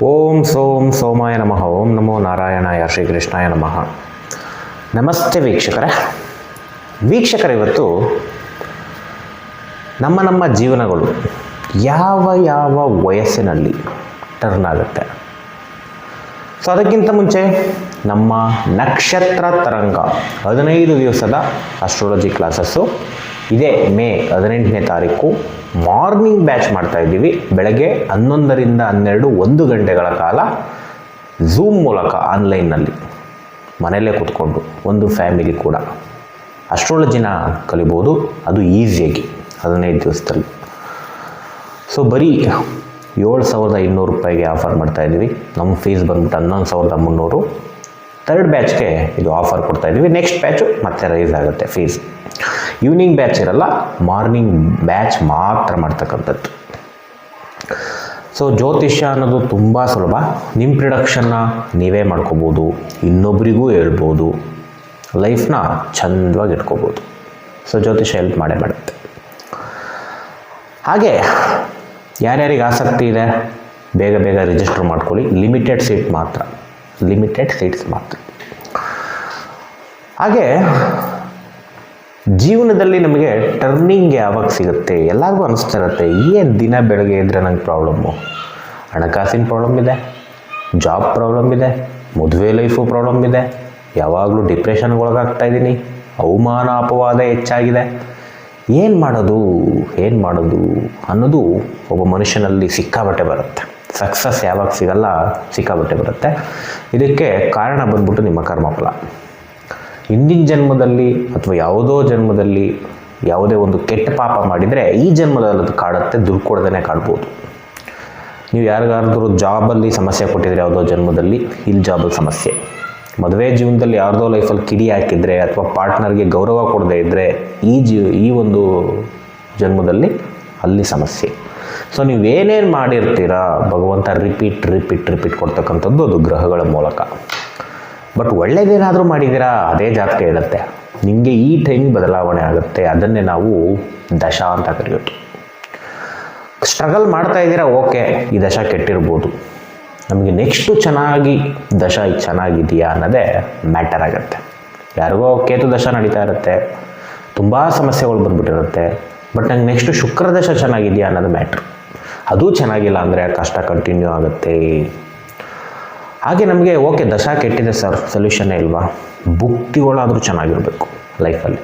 ಓಂ ಸೋಂ ಸೋಮಾಯ ನಮಃ. ಓಂ ನಮೋ ನಾರಾಯಣಾಯ ಶ್ರೀಕೃಷ್ಣಾಯ ನಮಃ. ನಮಸ್ತೆ ವೀಕ್ಷಕರೇ, ಇವತ್ತು ನಮ್ಮ ಜೀವನಗಳು ಯಾವ ವಯಸ್ಸಿನಲ್ಲಿ ಟರ್ನ್ ಆಗುತ್ತೆ. ಸೊ ಅದಕ್ಕಿಂತ ಮುಂಚೆ ನಮ್ಮ ನಕ್ಷತ್ರ ತರಂಗ 15 ದಿವಸದ ಅಸ್ಟ್ರಾಲಜಿ ಕ್ಲಾಸಸ್ಸು ಇದೇ ಮೇ 18ನೇ ತಾರೀಕು ಮಾರ್ನಿಂಗ್ ಬ್ಯಾಚ್ ಮಾಡ್ತಾ ಇದ್ದೀವಿ. ಬೆಳಗ್ಗೆ 11ರಿಂದ 12 1 ಗಂಟೆಗಳ ಕಾಲ ಝೂಮ್ ಮೂಲಕ ಆನ್ಲೈನ್ನಲ್ಲಿ ಮನೆಯಲ್ಲೇ ಕೂತ್ಕೊಂಡು ಒಂದು ಫ್ಯಾಮಿಲಿ ಕೂಡ ಅಸ್ಟ್ರಾಲಜಿನ ಕಲಿಬೋದು, ಅದು ಈಸಿಯಾಗಿ 15 ದಿವಸದಲ್ಲಿ. ಸೊ ಬರೀ 7,500 ರೂಪಾಯಿಗೆ ಆಫರ್ ಮಾಡ್ತಾ ಇದ್ದೀವಿ. ನಮ್ಮ ಫೀಸ್ ಬಂದ್ಬಿಟ್ಟು 11,300. ಥರ್ಡ್ ಬ್ಯಾಚ್ಗೆ ಇದು ಆಫರ್ ಕೊಡ್ತಾ ಇದ್ದೀವಿ. ನೆಕ್ಸ್ಟ್ ಬ್ಯಾಚು ಮತ್ತೆ ರೈಸ್ ಆಗುತ್ತೆ ಫೀಸ್. ಈವ್ನಿಂಗ್ ಬ್ಯಾಚ್ ಇರಲ್ಲ, ಮಾರ್ನಿಂಗ್ ಬ್ಯಾಚ್ ಮಾತ್ರ ಮಾಡ್ತಕ್ಕಂಥದ್ದು. ಸೊ ಜ್ಯೋತಿಷ್ಯ ಅನ್ನೋದು ತುಂಬ ಸುಲಭ. ನಿಮ್ಮ ಪ್ರಿಡಕ್ಷನ್ನ ನೀವೇ ಮಾಡ್ಕೋಬೋದು, ಇನ್ನೊಬ್ಬರಿಗೂ ಹೇಳ್ಬೋದು, ಲೈಫ್ನ ಚಂದವಾಗಿ ಇಟ್ಕೋಬೋದು. ಸೊ ಜ್ಯೋತಿಷ್ಯ ಹೆಲ್ಪ್ ಮಾಡೇ ಮಾಡುತ್ತೆ. ಹಾಗೆ ಯಾರ್ಯಾರಿಗೆ ಆಸಕ್ತಿ ಇದೆ ಬೇಗ ರಿಜಿಸ್ಟರ್ ಮಾಡ್ಕೊಳ್ಳಿ. ಲಿಮಿಟೆಡ್ ಸೀಟ್ಸ್ ಮಾತ್ರ. ಹಾಗೆ ಜೀವನದಲ್ಲಿ ನಮಗೆ ಟರ್ನಿಂಗ್ ಯಾವಾಗ ಸಿಗುತ್ತೆ? ಎಲ್ಲರಿಗೂ ಅನಿಸ್ತಾ ಇರುತ್ತೆ, ಏನು ದಿನ ಬೆಳಗ್ಗೆ ಇದ್ದರೆ ನಂಗೆ ಪ್ರಾಬ್ಲಮ್ಮು, ಹಣಕಾಸಿನ ಪ್ರಾಬ್ಲಮ್ ಇದೆ, ಜಾಬ್ ಪ್ರಾಬ್ಲಮ್ ಇದೆ, ಮದುವೆ ಲೈಫು ಪ್ರಾಬ್ಲಮ್ ಇದೆ, ಯಾವಾಗಲೂ ಡಿಪ್ರೆಷನ್ಗೆ ಒಳಗಾಗ್ತಾ ಇದ್ದೀನಿ, ಅವಮಾನ ಅಪವಾದ ಹೆಚ್ಚಾಗಿದೆ, ಏನು ಮಾಡೋದು ಅನ್ನೋದು ಒಬ್ಬ ಮನುಷ್ಯನಲ್ಲಿ ಸಿಕ್ಕಾಬಟ್ಟೆ ಬರುತ್ತೆ. ಸಕ್ಸಸ್ ಯಾವಾಗ ಸಿಗಲ್ಲ, ಸಿಕ್ಕಾಬಟ್ಟೆ ಬರುತ್ತೆ. ಇದಕ್ಕೆ ಕಾರಣ ಬಂದ್ಬಿಟ್ಟು ನಿಮ್ಮ ಕರ್ಮಫಲ. ಹಿಂದಿನ ಜನ್ಮದಲ್ಲಿ ಅಥವಾ ಯಾವುದೋ ಜನ್ಮದಲ್ಲಿ ಯಾವುದೇ ಒಂದು ಕೆಟ್ಟ ಪಾಪ ಮಾಡಿದರೆ ಈ ಜನ್ಮದಲ್ಲಿ ಅದು ಕಾಡುತ್ತೆ, ದುಡ್ಡು ಕೊಡದೇ ಕಾಡ್ಬೋದು. ನೀವು ಯಾರಿಗಾದ್ರೂ ಜಾಬಲ್ಲಿ ಸಮಸ್ಯೆ ಕೊಟ್ಟಿದ್ರೆ ಯಾವುದೋ ಜನ್ಮದಲ್ಲಿ, ಇಲ್ಲಿ ಜಾಬಲ್ಲಿ ಸಮಸ್ಯೆ. ಮದುವೆ ಜೀವನದಲ್ಲಿ ಯಾರ್ದೋ ಲೈಫಲ್ಲಿ ಕಿಡಿ ಹಾಕಿದರೆ ಅಥವಾ ಪಾರ್ಟ್ನರ್ಗೆ ಗೌರವ ಕೊಡದೇ ಇದ್ದರೆ ಈ ಒಂದು ಜನ್ಮದಲ್ಲಿ ಅಲ್ಲಿ ಸಮಸ್ಯೆ. ಸೊ ನೀವೇನೇನು ಮಾಡಿರ್ತೀರಾ ಭಗವಂತ ರಿಪೀಟ್ ಕೊಡ್ತಕ್ಕಂಥದ್ದು ಅದು ಗ್ರಹಗಳ ಮೂಲಕ. ಬಟ್ ಒಳ್ಳೆಯದೇನಾದರೂ ಮಾಡಿದ್ದೀರಾ ಅದೇ ಜಾತಕ ಹೇಳುತ್ತೆ. ನಿಮಗೆ ಈ ಟೈಮ್ ಬದಲಾವಣೆ ಆಗುತ್ತೆ, ಅದನ್ನೇ ನಾವು ದಶಾ ಅಂತ ಕರೆಯೋದು. ಸ್ಟ್ರಗಲ್ ಮಾಡ್ತಾ ಇದ್ದೀರಾ, ಓಕೆ, ಈ ದಶಾ ಕೆಟ್ಟಿರ್ಬೋದು. ನಮಗೆ ನೆಕ್ಸ್ಟು ದಶಾ ಚೆನ್ನಾಗಿದೆಯಾ ಅನ್ನೋದೇ ಮ್ಯಾಟರ್ ಆಗುತ್ತೆ. ಯಾರಿಗೋ ಕೇತು ದಶಾ ನಡೀತಾ ಇರುತ್ತೆ, ತುಂಬ ಸಮಸ್ಯೆಗಳು ಬಂದ್ಬಿಟ್ಟಿರುತ್ತೆ, ಬಟ್ ನಂಗೆ ನೆಕ್ಸ್ಟು ಶುಕ್ರ ದಶಾ ಚೆನ್ನಾಗಿದೆಯಾ ಅನ್ನೋದು ಮ್ಯಾಟ್ರ್. ಅದು ಚೆನ್ನಾಗಿಲ್ಲ ಅಂದರೆ ಕಷ್ಟ ಕಂಟಿನ್ಯೂ ಆಗುತ್ತೆ. ಹಾಗೆ ನಮಗೆ ಓಕೆ ದಶಾ ಕೆಟ್ಟಿದೆ ಸರ್, ಸೊಲ್ಯೂಷನ್ನೇ ಇಲ್ವಾ? ಭುಕ್ತಿಗಳಾದರೂ ಚೆನ್ನಾಗಿರಬೇಕು ಲೈಫಲ್ಲಿ.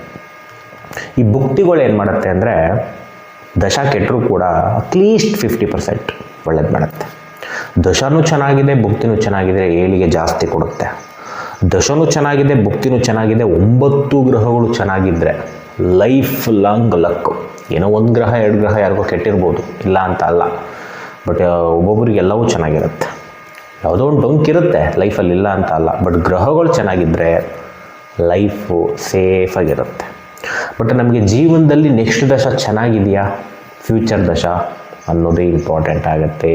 ಈ ಭುಕ್ತಿಗಳು ಏನು ಮಾಡುತ್ತೆ ಅಂದರೆ ದಶಾ ಕೆಟ್ಟರೂ ಕೂಡ ಅಟ್ಲೀಸ್ಟ್ 50% ಒಳ್ಳೇದು ಮಾಡುತ್ತೆ. ದಶನೂ ಚೆನ್ನಾಗಿದೆ, ಭುಕ್ತಿನೂ ಚೆನ್ನಾಗಿದೆ, ಏಳಿಗೆ ಜಾಸ್ತಿ ಕೊಡುತ್ತೆ. ದಶನೂ ಚೆನ್ನಾಗಿದೆ, ಭುಕ್ತಿನೂ ಚೆನ್ನಾಗಿದೆ, 9 ಗ್ರಹಗಳು ಚೆನ್ನಾಗಿದ್ದರೆ ಲೈಫ್ ಲಾಂಗ್ ಲಕ್. ಏನೋ 1 ಗ್ರಹ 2 ಗ್ರಹ ಯಾರಿಗೋ ಕೆಟ್ಟಿರ್ಬೋದು, ಇಲ್ಲ ಅಂತ ಅಲ್ಲ, ಬಟ್ ಒಬ್ಬೊಬ್ಬರಿಗೆ ಎಲ್ಲವೂ ಚೆನ್ನಾಗಿರುತ್ತೆ. ಯಾವುದೋ ಒಂದು ಡೊಂಕ್ ಇರುತ್ತೆ ಲೈಫಲ್ಲಿ, ಇಲ್ಲ ಅಂತ ಅಲ್ಲ, ಬಟ್ ಗ್ರಹಗಳು ಚೆನ್ನಾಗಿದ್ದರೆ ಲೈಫು ಸೇಫಾಗಿರುತ್ತೆ. ಬಟ್ ನಮಗೆ ಜೀವನದಲ್ಲಿ ನೆಕ್ಸ್ಟ್ ದಶಾ ಚೆನ್ನಾಗಿದೆಯಾ, ಫ್ಯೂಚರ್ ದಶಾ ಅನ್ನೋದೇ ಇಂಪಾರ್ಟೆಂಟ್ ಆಗುತ್ತೆ.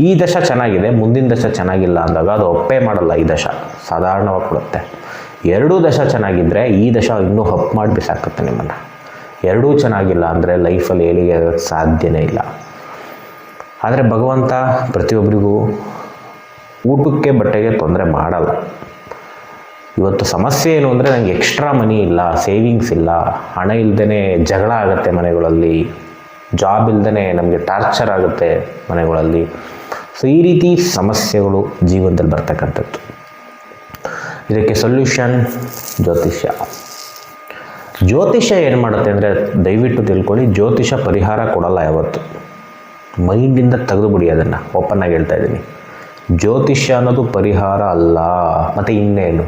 ಈ ದಶಾ ಚೆನ್ನಾಗಿದೆ, ಮುಂದಿನ ದಶಾ ಚೆನ್ನಾಗಿಲ್ಲ ಅಂದಾಗ ಅದು ಒಪ್ಪೇ ಮಾಡಲ್ಲ. ಈ ದಶಾ ಸಾಧಾರಣವಾಗಿ ಕೊಡುತ್ತೆ. 2 ದಶಾ ಚೆನ್ನಾಗಿದ್ದರೆ ಈ ದಶಾ ಇನ್ನೂ ಹಪ್ ಮಾಡಿ ಬಿಸಾಕುತ್ತೆ ನಿಮ್ಮನ್ನು. 2 ಚೆನ್ನಾಗಿಲ್ಲ ಅಂದರೆ ಲೈಫಲ್ಲಿ ಏಳಿಗೆ ಆಗೋಕ್ಕೆ ಸಾಧ್ಯನೇ ಇಲ್ಲ. ಆದರೆ ಭಗವಂತ ಪ್ರತಿಯೊಬ್ಬರಿಗೂ ಊಟಕ್ಕೆ ಬಟ್ಟೆಗೆ ತೊಂದರೆ ಮಾಡಲ್ಲ. ಇವತ್ತು ಸಮಸ್ಯೆ ಏನು ಅಂದರೆ ನನಗೆ ಎಕ್ಸ್ಟ್ರಾ ಮನಿ ಇಲ್ಲ, ಸೇವಿಂಗ್ಸ್ ಇಲ್ಲ, ಹಣ ಇಲ್ಲದೇ ಜಗಳ ಆಗುತ್ತೆ ಮನೆಗಳಲ್ಲಿ, ಜಾಬ್ ಇಲ್ಲದೇ ನಮಗೆ ಟಾರ್ಚರ್ ಆಗುತ್ತೆ ಮನೆಗಳಲ್ಲಿ. ಸೊ ಈ ರೀತಿ ಸಮಸ್ಯೆಗಳು ಜೀವನದಲ್ಲಿ ಬರ್ತಕ್ಕಂಥದ್ದು. ಇದಕ್ಕೆ ಸೊಲ್ಯೂಷನ್ ಜ್ಯೋತಿಷ್ಯ ಏನು ಮಾಡುತ್ತೆ ಅಂದರೆ ದಯವಿಟ್ಟು ತಿಳ್ಕೊಳ್ಳಿ, ಜ್ಯೋತಿಷ ಪರಿಹಾರ ಕೊಡಲ್ಲ ಯಾವತ್ತು. ಮೈಂಡಿಂದ ತೆಗೆದುಬಿಡಿ, ಅದನ್ನು ಓಪನ್ನಾಗಿ ಹೇಳ್ತಾ ಇದ್ದೀನಿ. ಜ್ಯೋತಿಷ್ಯ ಅನ್ನೋದು ಪರಿಹಾರ ಅಲ್ಲ. ಮತ್ತು ಇನ್ನೇನು,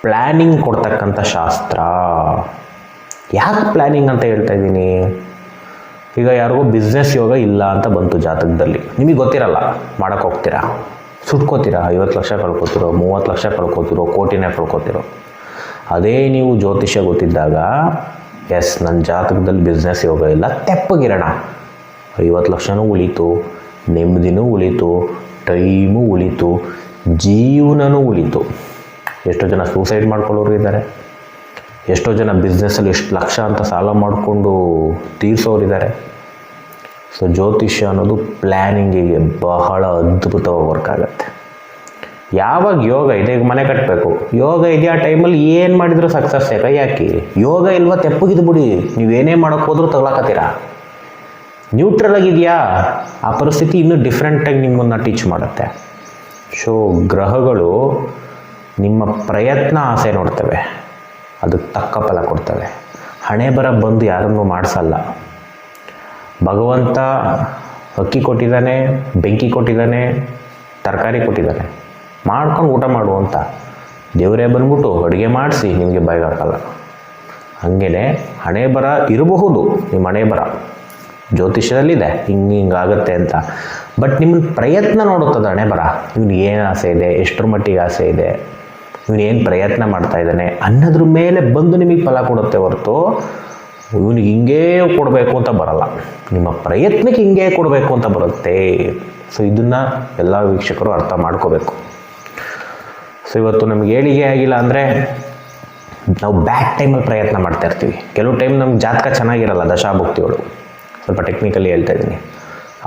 ಪ್ಲ್ಯಾನಿಂಗ್ ಕೊಡ್ತಕ್ಕಂಥ ಶಾಸ್ತ್ರ. ಯಾಕೆ ಪ್ಲ್ಯಾನಿಂಗ್ ಅಂತ ಹೇಳ್ತಾ ಇದ್ದೀನಿ? ಈಗ ಯಾರಿಗೂ ಬಿಸ್ನೆಸ್ ಯೋಗ ಇಲ್ಲ ಅಂತ ಬಂತು ಜಾತಕದಲ್ಲಿ, ನಿಮಗೆ ಗೊತ್ತಿರಲ್ಲ, ಮಾಡೋಕ್ಕೆ ಹೋಗ್ತೀರಾ, ಸುಟ್ಕೋತೀರಾ, 50 ಲಕ್ಷ ಕಳ್ಕೊತಿರೋ, 30 ಲಕ್ಷ ಕಳ್ಕೊತಿರೋ, ಕೋಟಿನೇ ಕಳ್ಕೊತಿರೋ. ಅದೇ ನೀವು ಜ್ಯೋತಿಷ್ಯ ಗೊತ್ತಿದ್ದಾಗ, ಎಸ್ ನನ್ನ ಜಾತಕದಲ್ಲಿ ಬಿಸ್ನೆಸ್ ಯೋಗ ಇಲ್ಲ, ತೆಪ್ಪಗಿರೋಣ, 50 ಲಕ್ಷನೂ ಉಳೀತು, ನೆಮ್ಮದಿನೂ ಉಳೀತು, ಟೈಮು ಉಳೀತು, ಜೀವನನೂ ಉಳೀತು. ಎಷ್ಟೋ ಜನ ಸೂಸೈಡ್ ಮಾಡ್ಕೊಳ್ಳೋರು ಇದ್ದಾರೆ, ಎಷ್ಟೋ ಜನ ಬಿಸ್ನೆಸ್ಸಲ್ಲಿ ಎಷ್ಟು ಲಕ್ಷ ಅಂತ ಸಾಲ ಮಾಡಿಕೊಂಡು ತೀರಿಸೋರಿದ್ದಾರೆ. ಸೊ ಜ್ಯೋತಿಷ್ಯ ಅನ್ನೋದು ಪ್ಲ್ಯಾನಿಂಗಿಗೆ ಬಹಳ ಅದ್ಭುತವಾಗಿ ವರ್ಕ್ ಆಗುತ್ತೆ. ಯಾವಾಗ ಯೋಗ ಇದೆ, ಈಗ ಮನೆ ಕಟ್ಟಬೇಕು, ಯೋಗ ಇದೆ, ಆ ಟೈಮಲ್ಲಿ ಏನು ಮಾಡಿದ್ರು ಸಕ್ಸಸ್ ಕೈ ಹಾಕಿ. ಯೋಗ ಇಲ್ವಾ ತೆಪ್ಪಗಿದ್ದು ಬಿಡಿ, ನೀವೇನೇ ಮಾಡೋಕ್ಕೆ ಹೋದ್ರೂ ತಗೊಳಕತ್ತೀರ. ನ್ಯೂಟ್ರಲ್ ಆಗಿದೆಯಾ, ಆ ಪರಿಸ್ಥಿತಿ ಇನ್ನೂ ಡಿಫ್ರೆಂಟಾಗಿ ನಿಮ್ಮನ್ನು ಟೀಚ್ ಮಾಡುತ್ತೆ. ಸೊ ಗ್ರಹಗಳು ನಿಮ್ಮ ಪ್ರಯತ್ನ ಆಸೆ ನೋಡ್ತವೆ, ಅದಕ್ಕೆ ತಕ್ಕ ಫಲ ಕೊಡ್ತವೆ. ಹಣೆ ಬರ ಬಂದು ಯಾರನ್ನೂ ಮಾಡಿಸಲ್ಲ. ಭಗವಂತ ಅಕ್ಕಿ ಕೊಟ್ಟಿದ್ದಾನೆ, ಬೆಂಕಿ ಕೊಟ್ಟಿದ್ದಾನೆ, ತರಕಾರಿ ಕೊಟ್ಟಿದ್ದಾನೆ, ಮಾಡ್ಕೊಂಡು ಊಟ ಮಾಡು ಅಂತ. ದೇವರೇ ಬಂದ್ಬಿಟ್ಟು ಅಡುಗೆ ಮಾಡಿಸಿ ನಿಮಗೆ ಬಾಯಿಗೆ ಹಾಕಲ್ಲ. ಹಾಗೇ ಹಣೆ ಬರ ಇರಬಹುದು, ನಿಮ್ಮ ಹಣೆ ಬರ ಜ್ಯೋತಿಷ್ಯದಲ್ಲಿದೆ ಹಿಂಗಾಗುತ್ತೆ ಅಂತ. ಬಟ್ ನಿಮ್ಮ ಪ್ರಯತ್ನ ನೋಡುತ್ತದೆ ಹಣೆ ಬರ. ಇವ್ನಿಗೆ ಏನು ಆಸೆ ಇದೆ, ಎಷ್ಟರ ಮಟ್ಟಿಗೆ ಆಸೆ ಇದೆ, ಇವನೇನು ಪ್ರಯತ್ನ ಮಾಡ್ತಾ ಇದ್ದಾನೆ ಅನ್ನೋದ್ರ ಮೇಲೆ ಬಂದು ನಿಮಗೆ ಫಲ ಕೊಡುತ್ತೆ ಹೊರತು ಇವನಿಗೆ ಹಿಂಗೇ ಕೊಡಬೇಕು ಅಂತ ಬರಲ್ಲ. ನಿಮ್ಮ ಪ್ರಯತ್ನಕ್ಕೆ ಹಿಂಗೇ ಕೊಡಬೇಕು ಅಂತ ಬರುತ್ತೆ. ಸೊ ಇದನ್ನು ಎಲ್ಲ ವೀಕ್ಷಕರು ಅರ್ಥ ಮಾಡ್ಕೋಬೇಕು. ಸೊ ಇವತ್ತು ನಮ್ಗೆ ಏಳಿಗೆ ಆಗಿಲ್ಲ ಅಂದರೆ ನಾವು ಬ್ಯಾಡ್ ಟೈಮಲ್ಲಿ ಪ್ರಯತ್ನ ಮಾಡ್ತಾ ಇರ್ತೀವಿ. ಕೆಲವು ಟೈಮ್ ನಮ್ಗೆ ಜಾತಕ ಚೆನ್ನಾಗಿರಲ್ಲ, ದಶಾಭುಕ್ತಿಗಳು, ಸ್ವಲ್ಪ ಟೆಕ್ನಿಕಲಿ ಹೇಳ್ತಾ ಇದ್ದೀನಿ.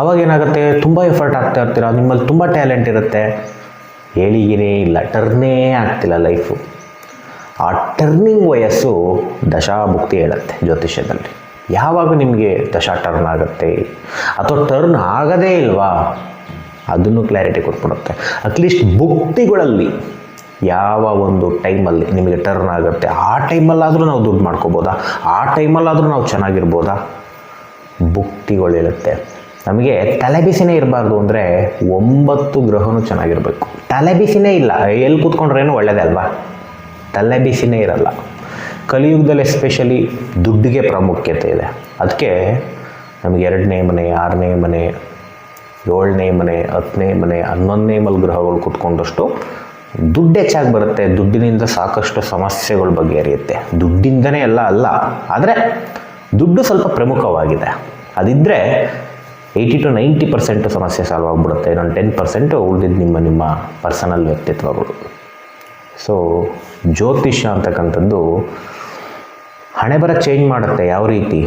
ಅವಾಗ ಏನಾಗುತ್ತೆ, ತುಂಬ ಎಫರ್ಟ್ ಆಗ್ತಾ ಇರ್ತೀರ, ನಿಮ್ಮಲ್ಲಿ ತುಂಬ ಟ್ಯಾಲೆಂಟ್ ಇರುತ್ತೆ, ಏಳಿಗೆನೇ ಇಲ್ಲ, ಟರ್ನೇ ಆಗ್ತಿಲ್ಲ ಲೈಫು. ಆ ಟರ್ನಿಂಗ್ ವಯಸ್ಸು ದಶಾಭುಕ್ತಿ ಹೇಳುತ್ತೆ ಜ್ಯೋತಿಷ್ಯದಲ್ಲಿ. ಯಾವಾಗ ನಿಮಗೆ ದಶಾ ಟರ್ನ್ ಆಗುತ್ತೆ ಅಥವಾ ಟರ್ನ್ ಆಗದೇ ಇಲ್ವಾ ಅದನ್ನು ಕ್ಲಾರಿಟಿ ಕೊಟ್ಬಿಡುತ್ತೆ. ಅಟ್ಲೀಸ್ಟ್ ಭುಕ್ತಿಗಳಲ್ಲಿ ಯಾವ ಒಂದು ಟೈಮಲ್ಲಿ ನಿಮಗೆ ಟರ್ನ್ ಆಗುತ್ತೆ, ಆ ಟೈಮಲ್ಲಾದರೂ ನಾವು ದುಡ್ಡು ಮಾಡ್ಕೋಬೋದಾ, ಆ ಟೈಮಲ್ಲಾದರೂ ನಾವು ಚೆನ್ನಾಗಿರ್ಬೋದಾ, ಭುಕ್ತಿಗಳು ಹೇಳುತ್ತೆ. ನಮಗೆ ತಲೆಬಿಸಿನೇ ಇರಬಾರ್ದು ಅಂದರೆ 9 ಗ್ರಹನೂ ಚೆನ್ನಾಗಿರಬೇಕು. ತಲೆಬಿಸಿನೇ ಇಲ್ಲ, ಎಲ್ಲಿ ಕೂತ್ಕೊಂಡ್ರೇನು ಒಳ್ಳೆಯದೇ ಅಲ್ವಾ, ತಲೆಬಿಸಿನೇ ಇರಲ್ಲ. ಕಲಿಯುಗದಲ್ಲಿ ಎಸ್ಪೆಷಲಿ ದುಡ್ಡಿಗೆ ಪ್ರಾಮುಖ್ಯತೆ ಇದೆ. ಅದಕ್ಕೆ ನಮಗೆ 2ನೇ ಮನೆ, 6ನೇ ಮನೆ, 7ನೇ ಮನೆ, 10ನೇ ಮನೆ, 11ನೇ ಮನೆ ಗ್ರಹಗಳು ಕೂತ್ಕೊಂಡಷ್ಟು ದುಡ್ಡು ಹೆಚ್ಚಾಗಿ ಬರುತ್ತೆ. ದುಡ್ಡಿನಿಂದ ಸಾಕಷ್ಟು ಸಮಸ್ಯೆಗಳ ಬಗೆಹರಿಯುತ್ತೆ. ದುಡ್ಡಿಂದನೇ ಎಲ್ಲ ಅಲ್ಲ, ಆದರೆ ದುಡ್ಡು ಸ್ವಲ್ಪ ಪ್ರಮುಖವಾಗಿದೆ. ಅದಿದ್ದರೆ 80 to 90% ಸಮಸ್ಯೆ ಸಾಲ್ವ್ ಆಗಿಬಿಡುತ್ತೆ. ಇನ್ನೊಂದು 10% ಉಳಿದಿದ್ದು ನಿಮ್ಮ ಪರ್ಸನಲ್ ವ್ಯಕ್ತಿತ್ವಗಳು. ಸೊ ಜ್ಯೋತಿಷ್ಯ ಅಂತಕ್ಕಂಥದ್ದು ಹಣೆ ಬರ ಚೇಂಜ್ ಮಾಡುತ್ತೆ. ಯಾವ ರೀತಿ?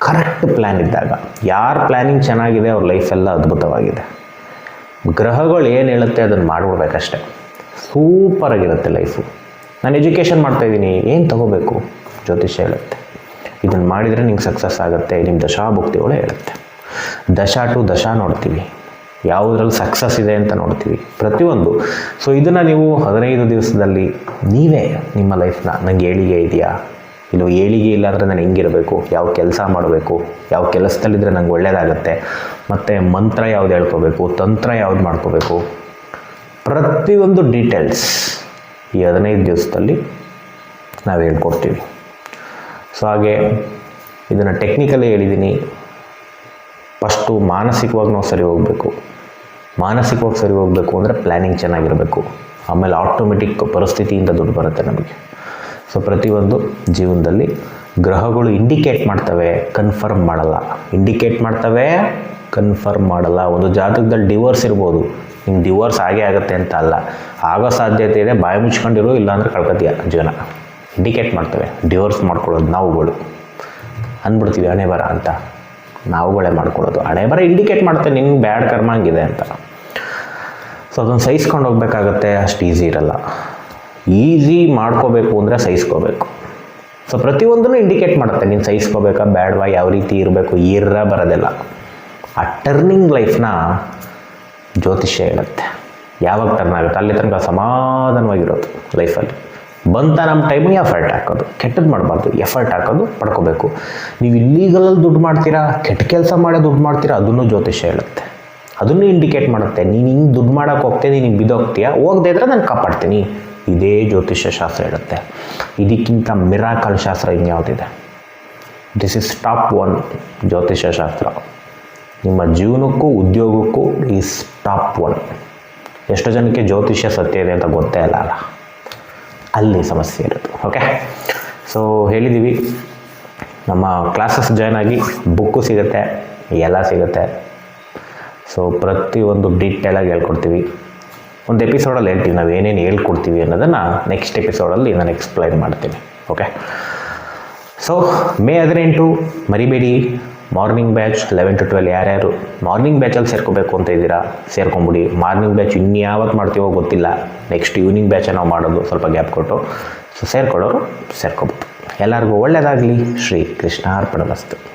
ಕರೆಕ್ಟ್ ಪ್ಲ್ಯಾನ್ ಇದ್ದಾಗ. ಯಾರ ಪ್ಲ್ಯಾನಿಂಗ್ ಚೆನ್ನಾಗಿದೆ ಅವ್ರ ಲೈಫೆಲ್ಲ ಅದ್ಭುತವಾಗಿದೆ. ಗ್ರಹಗಳು ಏನು ಹೇಳುತ್ತೆ ಅದನ್ನು ಮಾಡಿಬಿಡ್ಬೇಕಷ್ಟೆ. ಸೂಪರಾಗಿರುತ್ತೆ ಲೈಫು. ನಾನು ಎಜುಕೇಷನ್ ಮಾಡ್ತಾಯಿದ್ದೀನಿ, ಏನು ತೊಗೋಬೇಕು? ಜ್ಯೋತಿಷ್ಯ ಹೇಳುತ್ತೆ ಇದನ್ನು ಮಾಡಿದರೆ ನಿಂಗೆ ಸಕ್ಸಸ್ ಆಗುತ್ತೆ, ನಿಮ್ಮ ದಶಾಭುಕ್ತಿಗಳು ಹೇಳುತ್ತೆ. ದಶಾ ಟು ದಶಾ ನೋಡ್ತೀವಿ, ಯಾವುದ್ರಲ್ಲಿ ಸಕ್ಸಸ್ ಇದೆ ಅಂತ ನೋಡ್ತೀವಿ ಪ್ರತಿಯೊಂದು. ಸೊ ಇದನ್ನು ನೀವು 15 ದಿವಸದಲ್ಲಿ ನೀವೇ ನಿಮ್ಮ ಲೈಫ್ನ, ನನಗೆ ಏಳಿಗೆ ಇದೆಯಾ, ಇದು ಏಳಿಗೆ ಇಲ್ಲ ಅಂದರೆ ನಾನು ಹೆಂಗಿರಬೇಕು, ಯಾವ ಕೆಲಸ ಮಾಡಬೇಕು, ಯಾವ ಕೆಲಸದಲ್ಲಿದ್ದರೆ ನಂಗೆ ಒಳ್ಳೆಯದಾಗುತ್ತೆ, ಮತ್ತು ಮಂತ್ರ ಯಾವ್ದು ಹೇಳ್ಕೋಬೇಕು, ತಂತ್ರ ಯಾವ್ದು ಮಾಡ್ಕೋಬೇಕು, ಪ್ರತಿಯೊಂದು ಡೀಟೇಲ್ಸ್ ಈ 15 ದಿವಸದಲ್ಲಿ ನಾವು ಹೇಳ್ಕೊಡ್ತೀವಿ. ಸೊ ಹಾಗೆ ಇದನ್ನು ಟೆಕ್ನಿಕಲಿ ಹೇಳಿದ್ದೀನಿ. ಫಸ್ಟು ಮಾನಸಿಕವಾಗಿ ನಾವು ಸರಿ ಹೋಗಬೇಕು. ಮಾನಸಿಕವಾಗಿ ಸರಿ ಹೋಗಬೇಕು ಅಂದರೆ ಪ್ಲ್ಯಾನಿಂಗ್ ಚೆನ್ನಾಗಿರಬೇಕು. ಆಮೇಲೆ ಆಟೋಮೆಟಿಕ್ ಪರಿಸ್ಥಿತಿಯಿಂದ ದುಡ್ಡು ಬರುತ್ತೆ ನಮಗೆ. ಸೊ ಪ್ರತಿಯೊಂದು ಜೀವನದಲ್ಲಿ ಗ್ರಹಗಳು ಇಂಡಿಕೇಟ್ ಮಾಡ್ತವೆ, ಕನ್ಫರ್ಮ್ ಮಾಡಲ್ಲ. ಇಂಡಿಕೇಟ್ ಮಾಡ್ತವೆ, ಕನ್ಫರ್ಮ್ ಮಾಡಲ್ಲ. ಒಂದು ಜಾತಕದಲ್ಲಿ ಡಿವೋರ್ಸ್ ಇರ್ಬೋದು, ನಿಮ್ಗೆ ಡಿವೋರ್ಸ್ ಆಗೇ ಆಗುತ್ತೆ ಅಂತ ಅಲ್ಲ, ಆಗೋ ಸಾಧ್ಯತೆ ಇದೆ, ಬಾಯಿ ಮುಚ್ಕೊಂಡಿರೋ, ಇಲ್ಲಾಂದರೆ ಕಳ್ಕೊತೀಯ ಜೀವನ. ಇಂಡಿಕೇಟ್ ಮಾಡ್ತವೆ. ಡಿವೋರ್ಸ್ ಮಾಡ್ಕೊಳ್ಳೋದು ನಾವುಗಳು ಅಂದ್ಬಿಡ್ತೀವಿ ಹಣೆ ಬರ ಅಂತ, ನಾವುಗಳೇ ಮಾಡ್ಕೊಳ್ಳೋದು. ಹಣೆ ಬರ ಇಂಡಿಕೇಟ್ ಮಾಡುತ್ತೆ ನಿಮ್ಗೆ ಬ್ಯಾಡ್ ಕರ್ಮ ಹಂಗಿದೆ ಅಂತ. ಸೊ ಅದನ್ನು ಸಹಿಸ್ಕೊಂಡು ಹೋಗ್ಬೇಕಾಗತ್ತೆ. ಅಷ್ಟು ಈಸಿ ಇರಲ್ಲ. ಈಸಿ ಮಾಡ್ಕೋಬೇಕು ಅಂದರೆ ಸಹಿಸ್ಕೋಬೇಕು. ಸೊ ಪ್ರತಿಯೊಂದನ್ನು ಇಂಡಿಕೇಟ್ ಮಾಡುತ್ತೆ, ನೀನು ಸಹಿಸ್ಕೋಬೇಕಾ ಬ್ಯಾಡ್ವಾ, ಯಾವ ರೀತಿ ಇರಬೇಕು, ಬರೋದಿಲ್ಲ. ಆ ಟರ್ನಿಂಗ್ ಲೈಫ್ನ ಜ್ಯೋತಿಷ್ಯ ಹೇಳುತ್ತೆ. ಯಾವಾಗ ಟರ್ನ್ ಆಗುತ್ತೆ ಅಲ್ಲಿ ತನಕ ಸಮಾಧಾನವಾಗಿರೋದು ಲೈಫಲ್ಲಿ. ಬಂತ ನಮ್ಮ ಟೈಮಿಗೆ ಎಫರ್ಟ್ ಹಾಕೋದು, ಕೆಟ್ಟದ್ದು ಮಾಡಬಾರ್ದು, ಎಫರ್ಟ್ ಹಾಕೋದು ಪಡ್ಕೋಬೇಕು. ನೀವು ಇಲ್ಲೀಗಲಲ್ಲಿ ದುಡ್ಡು ಮಾಡ್ತೀರಾ, ಕೆಟ್ಟ ಕೆಲಸ ಮಾಡೇ ದುಡ್ಡು ಮಾಡ್ತೀರಾ, ಅದನ್ನು ಜ್ಯೋತಿಷ್ಯ ಹೇಳುತ್ತೆ. ಅದನ್ನು ಇಂಡಿಕೇಟ್ ಮಾಡುತ್ತೆ. ನೀನು ಹಿಂಗೆ ದುಡ್ಡು ಮಾಡೋಕೆ ಹೋಗ್ತೀನಿ, ನೀನು ಬಿದ್ದೋಗ್ತೀಯಾ, ಹೋಗದೇ ಇದ್ರೆ ನಾನು ಕಾಪಾಡ್ತೀನಿ. ಇದೇ ಜ್ಯೋತಿಷ್ಯ ಶಾಸ್ತ್ರ ಹೇಳುತ್ತೆ. ಇದಕ್ಕಿಂತ ಮಿರಾಕಲ್ ಶಾಸ್ತ್ರ ಇನ್ಯಾವುದಿದೆ? ದಿಸ್ ಇಸ್ ಟಾಪ್ 1 ಜ್ಯೋತಿಷ್ಯ ಶಾಸ್ತ್ರ. ನಿಮ್ಮ ಜೀವನಕ್ಕೂ ಉದ್ಯೋಗಕ್ಕೂ ಈಸ್ ಟಾಪ್ 1. ಎಷ್ಟು ಜನಕ್ಕೆ ಜ್ಯೋತಿಷ್ಯ ಸತ್ಯ ಇದೆ ಅಂತ ಗೊತ್ತೇ ಇಲ್ಲ ಅಲ್ಲ, ಅಲ್ಲಿ ಸಮಸ್ಯೆ ಇರುತ್ತೆ. ಓಕೆ, ಸೊ ಹೇಳಿದ್ದೀವಿ. ನಮ್ಮ ಕ್ಲಾಸಸ್ ಜಾಯ್ನ್ ಆಗಿ ಬುಕ್ಕು ಸಿಗುತ್ತೆ, ಎಲ್ಲ ಸಿಗುತ್ತೆ. ಸೊ ಪ್ರತಿಯೊಂದು ಡೀಟೇಲಾಗಿ ಹೇಳ್ಕೊಡ್ತೀವಿ. ಒಂದು ಎಪಿಸೋಡಲ್ಲಿ ಹೇಳ್ತೀವಿ ನಾವು ಏನೇನು ಹೇಳ್ಕೊಡ್ತೀವಿ ಅನ್ನೋದನ್ನು. ನೆಕ್ಸ್ಟ್ ಎಪಿಸೋಡಲ್ಲಿ ನಾನು ಎಕ್ಸ್ಪ್ಲೈನ್ ಮಾಡ್ತೀನಿ. ಓಕೆ, ಸೊ May 18 ಮರಿಬೇಡಿ. ಮಾರ್ನಿಂಗ್ ಬ್ಯಾಚ್ 11 to 12 ಯಾರ್ಯಾರು ಮಾರ್ನಿಂಗ್ ಬ್ಯಾಚಲ್ಲಿ ಸೇರ್ಕೋಬೇಕು ಅಂತ ಇದ್ದೀರಾ ಸೇರ್ಕೊಂಬಿಡಿ. ಮಾರ್ನಿಂಗ್ ಬ್ಯಾಚ್ ಇನ್ಯಾವತ್ತು ಮಾಡ್ತೀವೋ ಗೊತ್ತಿಲ್ಲ, ನೆಕ್ಸ್ಟ್ ಈವ್ನಿಂಗ್ ಬ್ಯಾಚೇ ನಾವು ಮಾಡೋದು, ಸ್ವಲ್ಪ ಗ್ಯಾಪ್ ಕೊಟ್ಟು. ಸೊ ಸೇರ್ಕೊಳ್ಳೋರು ಸೇರ್ಕೋಬೋದು. ಎಲ್ಲರಿಗೂ ಒಳ್ಳೆಯದಾಗಲಿ. ಶ್ರೀ ಕೃಷ್ಣ ಅರ್ಪಣಮಸ್ತು.